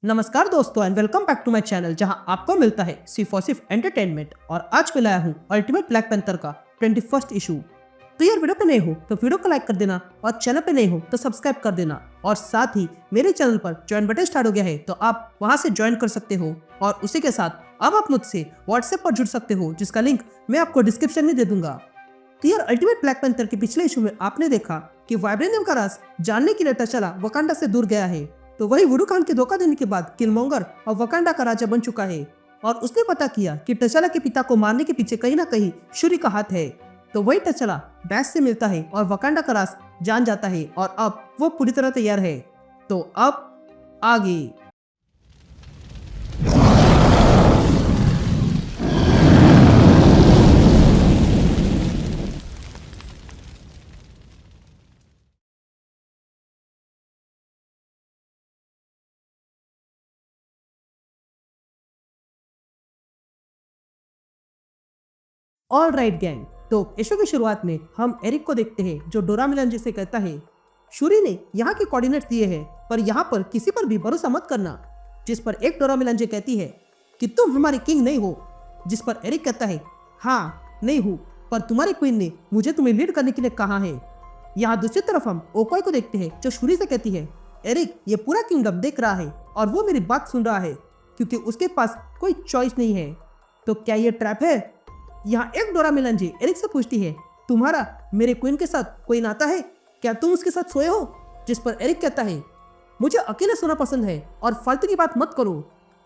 नमस्कार दोस्तों and welcome back to my channel जहां आपको मिलता है सिर्फ और सिर्फ एंटरटेनमेंट। और आज मैं लाया हूं अल्टीमेट ब्लैक पैंथर का 21st इशू। तो यार वीडियो पे नए हो तो वीडियो को लाइक कर देना और चैनल पे नए हो तो सब्सक्राइब कर देना। और साथ ही मेरे चैनल पर ज्वाइन बटन स्टार्ट हो गया है तो आप वहां से ज्वाइन कर सकते हो। और उसी के साथ अब आप मुझसे व्हाट्सएप पर जुड़ सकते हो जिसका लिंक मैं आपको डिस्क्रिप्शन में दे दूंगा। तो यार अल्टीमेट ब्लैक पैंथर के पिछले इशू में आपने देखा कि वाइब्रेनियम का राज जानने के लिए टचाला वकांडा से दूर गया है। तो वही वुडू खान के धोखा देने के बाद किलमोंगर और वकांडा का राजा बन चुका है और उसने पता किया कि टचाला के पिता को मारने के पीछे कहीं ना कहीं शूरी का हाथ है। तो वही टचाला बैस से मिलता है और वकांडा का राज जान जाता है और अब वो पूरी तरह तैयार है। तो अब आगे ऑल राइट गैंग। तो इशू की शुरुआत में हम एरिक को देखते हैं जो डोरा मिलांजे से कहता है शूरी ने यहाँ के कोऑर्डिनेट्स दिए हैं पर यहाँ पर किसी पर भी भरोसा मत करना। जिस पर एक डोरा मिलांजे कहती है कि तुम हमारी किंग नहीं हो। जिस पर एरिक कहता है हाँ नहीं हूँ पर तुम्हारी क्वीन ने मुझे तुम्हें लीड करने के लिए कहा है। यहाँ दूसरी तरफ हम ओकोय को देखते हैं जो शूरी से कहती है एरिक ये पूरा किंगडम देख रहा है और वो मेरी बात सुन रहा है क्योंकि उसके पास कोई चॉइस नहीं है। तो क्या ये ट्रैप है? यहाँ एक डोरा मिलांजे एरिक से पूछती है तुम्हारा मेरे क्वीन के साथ कोई नाता है? क्या तुम उसके साथ सोए हो? जिस पर एरिक कहता है मुझे अकेले सोना पसंद है और फालतू की बात मत करो।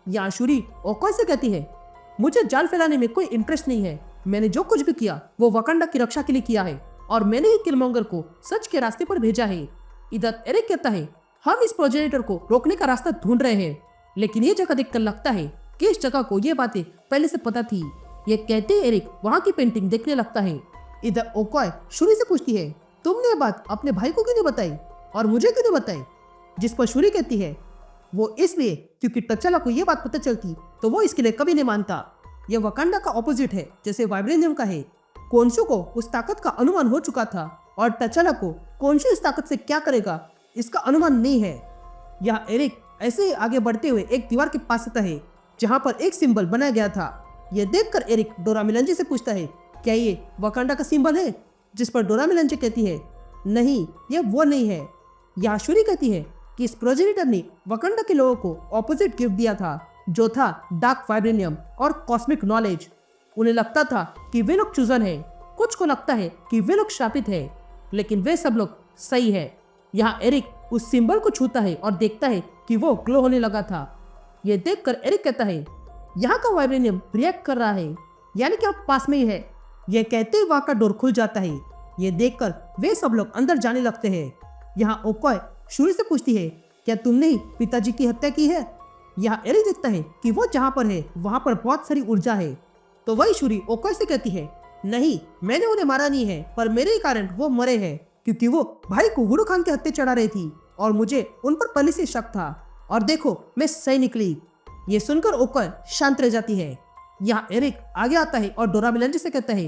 यहाँ शूरी ओकोय से कहती है मुझे जाल फैलाने में कोई इंटरेस्ट नहीं है। मैंने जो कुछ भी किया वो वकांडा की रक्षा के लिए किया है और मैंने ही किलमोंगर को सच के रास्ते पर भेजा है। इधर एरिक कहता है हम इस प्रोजेनेटर को रोकने का रास्ता ढूंढ रहे हैं लेकिन ये जगह देखकर लगता है कि इस जगह को ये बातें पहले से पता थी। ये कहते एरिक वहाँ की पेंटिंग देखने लगता है। इधर ओकोय शूरी से पूछती है तुमने ये बात अपने भाई को क्यों नहीं बताई और मुझे क्यों नहीं बताई? जिस पर शूरी कहती है वो इसलिए क्योंकि टचाला को ये बात पता चलती तो वो इसके लिए कभी नहीं मानता। ये वकांडा का ऑपोजिट है जैसे वाइब्रेनियम का है। कोन्शु को उस ताकत का अनुमान हो चुका था और टचाला को कोन्शु इस ताकत से क्या करेगा इसका अनुमान नहीं है। यहाँ एरिक ऐसे ही आगे बढ़ते हुए एक दीवार के पास आता है जहाँ पर एक सिंबल बनाया गया था। ये देखकर एरिक डोरा मिलांजे से पूछता है क्या ये वकांडा का सिंबल है? जिस पर डोरा मिलांजे कहती है नहीं ये वो नहीं है। यहाँ शूरी कहती है कि इस प्रोजेनेटर ने वकांडा के लोगों को ऑपोजिट गिफ्ट दिया था जो था डार्क वाइब्रेनियम और कॉस्मिक नॉलेज। उन्हें लगता था कि वे लोग चूजन है, कुछ को लगता है कि वे लोग शापित है लेकिन वे सब लोग सही है। यहाँ एरिक उस सिंबल को छूता है और देखता है कि वो ग्लो होने लगा था। ये देखकर एरिक कहता है यहाँ का वाइब्रेनियम रिएक्ट कर रहा है यानी कि अब पास में ही है। यह कहते ही वहाँ का डोर खुल जाता है। ये देखकर वे सब लोग अंदर जाने लगते हैं। यहाँ ओकोय शूरी से पूछती है क्या तुमने ही पिताजी की हत्या की है? यहाँ एरिक देखता है कि वो जहाँ पर है वहाँ पर बहुत सारी ऊर्जा है। तो वही शूरी ओकोय से कहती है नहीं मैंने उन्हें मारा नहीं है पर मेरे ही कारण वो मरे हैं क्योंकि वो भाई को वुडू खान के हत्या चढ़ा रही थी और मुझे उन पर पहले से शक था और देखो मैं सही निकली। ये सुनकर ओकोय शांत रह जाती है। यहाँ एरिक आगे आता है और डोरा मिलांजे से कहता है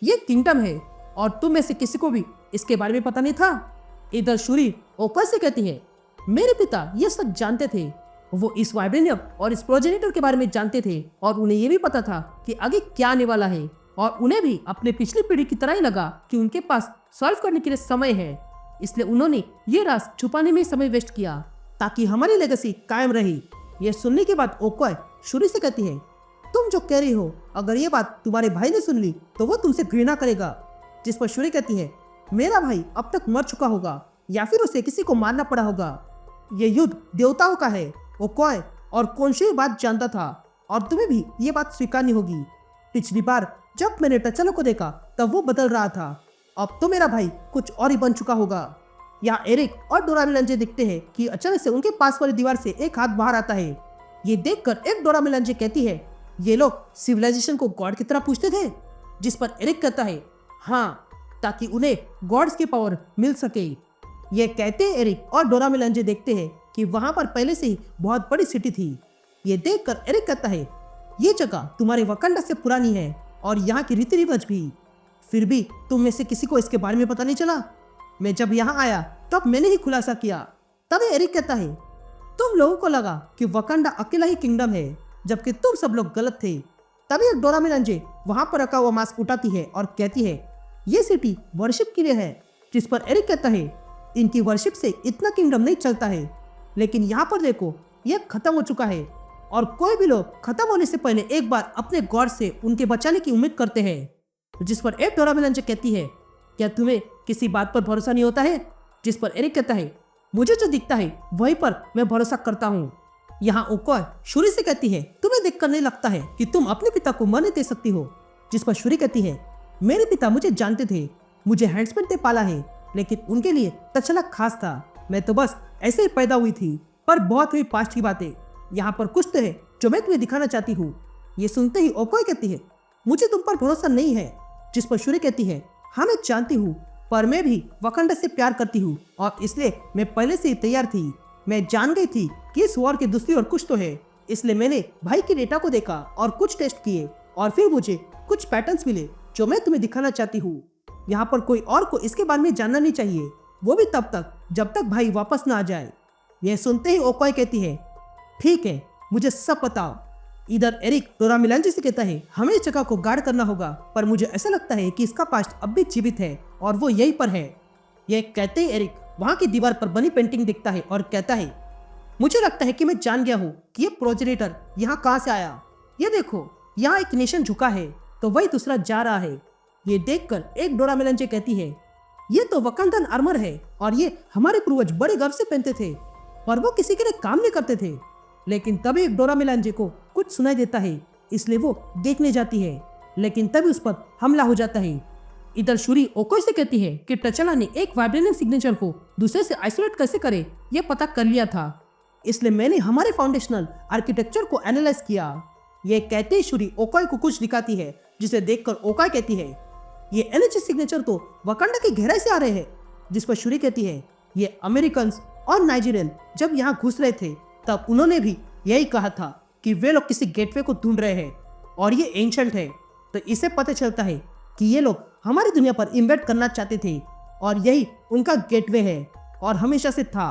ये किंगडम है और तुम में से किसी को भी इसके बारे में पता नहीं था। इधर शूरी ओकोय से कहती है मेरे पिता ये सब जानते थे। वो इस वाइब्रेनियम और इस प्रोजेनेटर के बारे में जानते थे और उन्हें ये भी पता था कि आगे क्या आने वाला है और उन्हें भी अपने पिछली पीढ़ी की तरह ही लगा कि उनके पास सॉल्व करने के लिए समय है। इसलिए उन्होंने ये राज छुपाने में समय वेस्ट किया ताकि हमारी लेगेसी कायम रही। यह सुनने के बाद ओकोय शूरी से कहती है तुम जो कह रही हो अगर ये बात तुम्हारे भाई ने सुन ली तो वो तुमसे घृणा करेगा। जिस पर शूरी कहती है मेरा भाई अब तक मर चुका होगा या फिर उसे किसी को मारना पड़ा होगा। ये युद्ध देवताओं का है। ओकोय और कोन्शु ये बात जानता था और तुम्हें भी ये बात स्वीकारनी होगी। पिछली बार जब मैंने टचाला को देखा तब वो बदल रहा था, अब तो मेरा भाई कुछ और ही बन चुका होगा। यहाँ एरिक और डोरा मिलांजे दिखते हैं कि अचानक से उनके पास वाली दीवार से एक हाथ बाहर आता है। ये देखकर एक डोरा मिलांजे कहती है ये लोग सिविलाइजेशन को गॉड की तरह पूछते थे? जिस पर एरिक कहता है हाँ ताकि उन्हें गॉड्स की पावर मिल सके। ये कहते हैं एरिक और डोरा मिलांजे देखते हैं कि वहां पर पहले से ही बहुत बड़ी सिटी थी। ये देखकर एरिक कहता है ये जगह तुम्हारे वकांडा से पुरानी है और यहाँ की रीति रिवाज भी, फिर भी तुम में से किसी को इसके बारे में पता नहीं चला। मैं जब यहाँ आया तब मैंने ही खुलासा किया। तब एरिक कहता है तुम लोगों को लगा कि वकांडा अकेला ही किंगडम है, जबकि तुम सब लोग गलत थे। तभी एक डोरा मिलांजे वहां पर रखा हुआ मास्क उठाती है और कहती है, ये सिटी वर्शिप के लिए है। जिस पर एरिक कहता है, इनकी वर्शिप से इतना किंगडम नहीं चलता है, लेकिन यहाँ पर देखो ये खत्म हो चुका है और कोई भी लोग खत्म होने से पहले एक बार अपने गॉड से उनके बचाने की उम्मीद करते हैं। जिस पर एक डोरा मिलांजे कहती है, क्या तुम्हें किसी बात पर भरोसा नहीं होता है? जिस पर एरिक कहता है, मुझे जो दिखता है वहीं पर मैं भरोसा करता हूँ। यहाँ ओकोय शूरी से कहती है, तुम्हें देखकर नहीं लगता है कि तुम अपने पिता को मरने दे सकती हो। जिस पर शूरी कहती है, मेरे पिता मुझे जानते थे, मुझे हैंड्समैन ने पाला है, लेकिन उनके लिए तछला खास था। मैं तो बस ऐसे ही पैदा हुई थी, पर बहुत हुई पास्ट की बातें। यहाँ पर कुछ तो है जो मैं तुम्हें दिखाना चाहती हूँ। ये सुनते ही ओकोय कहती है, मुझे तुम पर भरोसा नहीं है। जिस पर शूरी कहती है, हाँ मैं जानती हूँ, पर मैं भी वकांडा से प्यार करती हूँ और इसलिए मैं पहले से ही तैयार थी। मैं जान गई थी कि इस वॉर की दूसरी ओर कुछ तो है, इसलिए मैंने भाई के डेटा को देखा और कुछ टेस्ट किए और फिर मुझे कुछ पैटर्न्स मिले जो मैं तुम्हें दिखाना चाहती हूँ। यहाँ पर कोई और को इसके बारे में जानना नहीं चाहिए, वो भी तब तक जब तक भाई वापस ना आ जाए। यह सुनते ही ओकोय कहती है, ठीक है, मुझे सब बताओ। इधर एरिक डोरा मिलांजे से कहता है, हमें इस जगह को गार्ड करना होगा, पर मुझे ऐसा लगता है कि इसका पास्ट अब भी जीवित है और वो यहीं पर है। यह कहते ही एरिक वहां की दीवार पर बनी पेंटिंग दिखता है और कहता है, मुझे लगता है कि मैं जान गया हूँ कि ये प्रोजेनेटर यहाँ कहाँ से आया। ये देखो, यहाँ एक नेशन झुका है तो वही दूसरा जा रहा है। ये देखकर एक डोरा मिलांजे कहती है, ये तो वकांडन आर्मर है और ये हमारे पूर्वज बड़े गर्व से पहनते थे, पर वो किसी के लिए काम नहीं करते थे। लेकिन तभी एक डोरा मिलांजे को कुछ सुनाई देता है, इसलिए वो देखने जाती है, लेकिन तभी उस पर हमला हो जाता है। इधर शूरी ओकोय से कहती है कि टचला ने एक वाइब्रेनियम सिग्नेचर को दूसरे से आइसोलेट कैसे करे ये पता कर लिया था, इसलिए मैंने हमारे फाउंडेशनल आर्किटेक्चर को एनालाइज किया। ये कहते ही शूरी ओकोय को कुछ दिखाती है, जिसे देखकर ओकोय कहती है, ये एनएचए सिग्नेचर तो वकांडा की गहराई से आ रहे हैं। जिस पर शूरी कहती है, ये अमेरिकन और नाइजीरियन जब यहाँ घुस रहे थे तब उन्होंने भी यही कहा था कि वे लोग किसी गेटवे को ढूंढ रहे हैं और ये एंशंट है, तो इसे पता चलता है कि ये लोग हमारी दुनिया पर इन्वेट करना चाहते थे और यही उनका गेटवे है और हमेशा से था।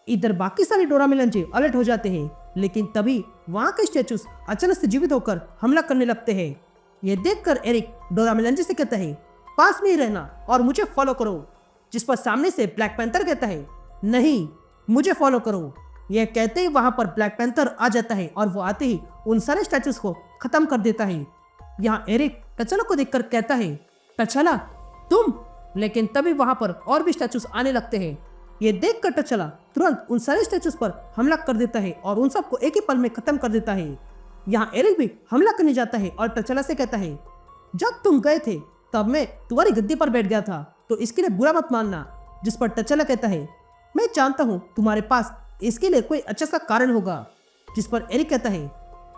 इधर बाकी सारे डोरा मिलांजे अलर्ट हो जाते हैं, लेकिन तभी वहाँ के स्टैचूज अचानक से जीवित होकर हमला करने लगते हैं। ये देखकर एरिक डोरा मिलांजे से कहता है, पास में ही रहना और मुझे फॉलो करो। जिस पर सामने से ब्लैक पैंथर कहता है, नहीं, मुझे फॉलो करो। यह कहते ही वहां पर ब्लैक पैंथर आ जाता है और वो आते ही उन सारे स्टैचूज को खत्म कर देता है। यहाँ एरिक टचला को देखकर कहता है, टचला तुम? लेकिन तभी वहां पर और भी स्टैचूज आने लगते हैं। ये देखकर टचला तुरंत उन सारे स्टैचूज पर हमला कर देता है और उन सबको एक ही पल में खत्म कर देता है। यहाँ एरिक भी हमला करने जाता है और टचला से कहता है, जब तुम गए थे तब मैं तुम्हारी गद्दी पर बैठ गया था, तो इसके लिए बुरा मत मानना। जिस पर टचला कहता है, मैं जानता हूँ तुम्हारे पास इसके लिए कोई अच्छा सा कारण होगा। जिस पर एरिक कहता है,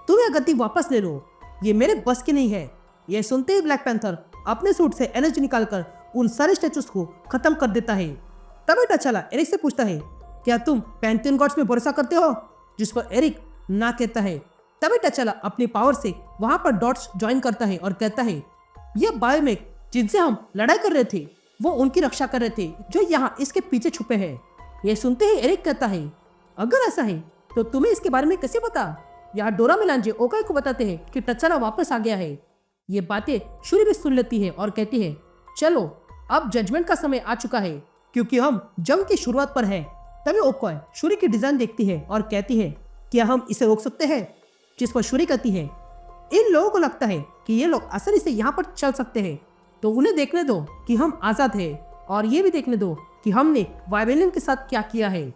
तुम यह गद्दी वापस ले लो, ये मेरे बस की नहीं है। यह सुनते ही ब्लैक पैंथर अपने सूट से एनर्जी निकालकर उन सारे स्टैचूज को खत्म कर देता है। तभी टचला एरिक से पूछता है, क्या तुम पैंथियन गॉड्स में भरोसा करते हो? जिस पर एरिक ना कहता है। तभी टचला अपनी पावर से वहां पर डॉट्स ज्वाइन करता है और कहता है, यह बायोमेक जिनसे हम लड़ाई कर रहे थे वो उनकी रक्षा कर रहे थे जो यहाँ इसके पीछे छुपे हैं। यह सुनते ही एरिक कहता है, अगर ऐसा है तो तुम्हें इसके बारे में कैसे पता? यहाँ डोरा मिलांजे ओकोय को बताते हैं कि टचला वापस आ गया है। ये बातें शूरी भी सुन लेती है और कहती है, चलो अब जजमेंट का समय आ चुका है, क्योंकि हम जंग की शुरुआत पर है। तभी ओकोय शूरी की डिजाइन देखती है और कहती है, क्या हम इसे रोक सकते हैं? जिस पर शूरी कहती है, इन लोगों को लगता है कि ये लोग आसानी से यहाँ पर चल सकते हैं, तो उन्हें देखने दो कि हम आजाद हैं और ये भी देखने दो कि हमने वाइब्रेनियम के साथ क्या किया है।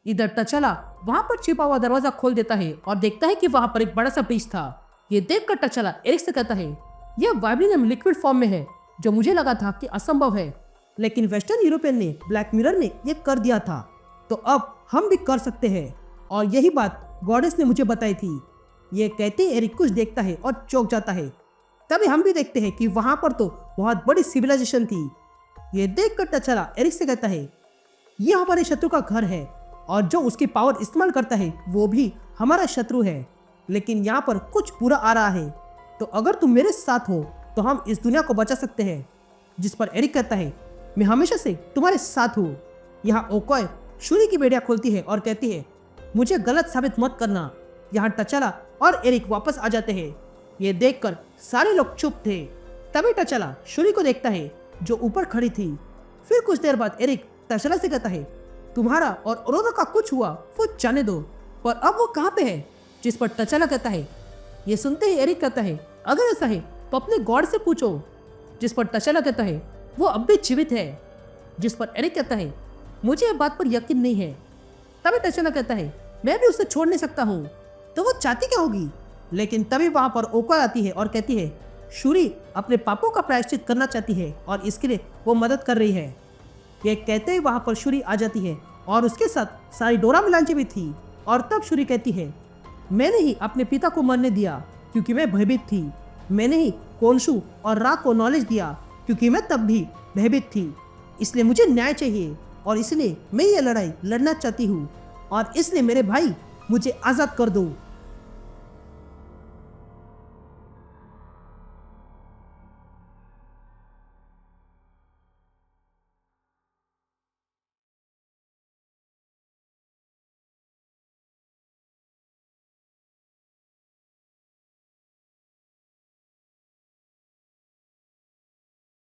इधर टचला वहां पर छिपा हुआ दरवाजा खोल देता है और देखता है कि वहां पर एक बड़ा सा ब्रिज था। ये देखकर टचला एरिक से कहता है, यह वाइब्रेनियम लिक्विड फॉर्म में है, जो मुझे लगा था कि असंभव है, लेकिन वेस्टर्न यूरोपियन ने ब्लैक मिरर में ये कर दिया था, तो अब हम भी कर सकते हैं और यही बात गॉडेस ने मुझे बताई थी। ये कहते ही एरिक कुछ देखता है और चौंक जाता है। तभी हम भी देखते हैं कि वहां पर तो बहुत बड़ी सिविलाइजेशन थी। ये देखकर टचला एरिक से कहता है, ये हमारे शत्रु का घर है और जो उसकी पावर इस्तेमाल करता है वो भी हमारा शत्रु है, लेकिन यहाँ पर कुछ बुरा आ रहा है, तो अगर तुम मेरे साथ हो तो हम इस दुनिया को बचा सकते हैं। जिस पर एरिक कहता है, मैं हमेशा से तुम्हारे साथ हूँ। यहाँ ओकोय शूरी की बेड़ियाँ खोलती है और कहती है, मुझे गलत साबित मत करना। यहाँ टचाला और एरिक वापस आ जाते हैं। ये देखकर सारे लोग चुप थे। तभी टचाला शूरी को देखता है जो ऊपर खड़ी थी। फिर कुछ देर बाद एरिक टचाला से कहता है, तुम्हारा और अरोरा का कुछ हुआ वो जाने दो, पर अब वो कहाँ पे है? जिस पर टचाला कहता है। ये सुनते ही एरिक कहता है, अगर ऐसा है तो अपने गॉड से पूछो। जिस पर टचाला कहता है, वो अब भी जीवित है। जिस पर एरिक कहता है, मुझे इस बात पर यकीन नहीं है। तभी टचाला कहता है, मैं भी उसे छोड़ नहीं सकता हूँ। तो वो चाहती क्या होगी? लेकिन तभी वहां पर ओका आती है और कहती है, शूरी अपने पापों का प्रायश्चित करना चाहती है और इसके लिए वो मदद कर रही है। ये कहते ही वहां पर शूरी आ जाती है और उसके साथ सारी डोरा मिलांजी भी थी। और तब शूरी कहती है, मैंने ही अपने पिता को मरने दिया क्योंकि मैं भयभीत थी। मैंने ही कोनशु और रा को नॉलेज दिया क्योंकि मैं तब भी भयभीत थी। इसलिए मुझे न्याय चाहिए और इसलिए मैं ये लड़ाई लड़ना चाहती हूँ और इसलिए मेरे भाई मुझे आज़ाद कर दो।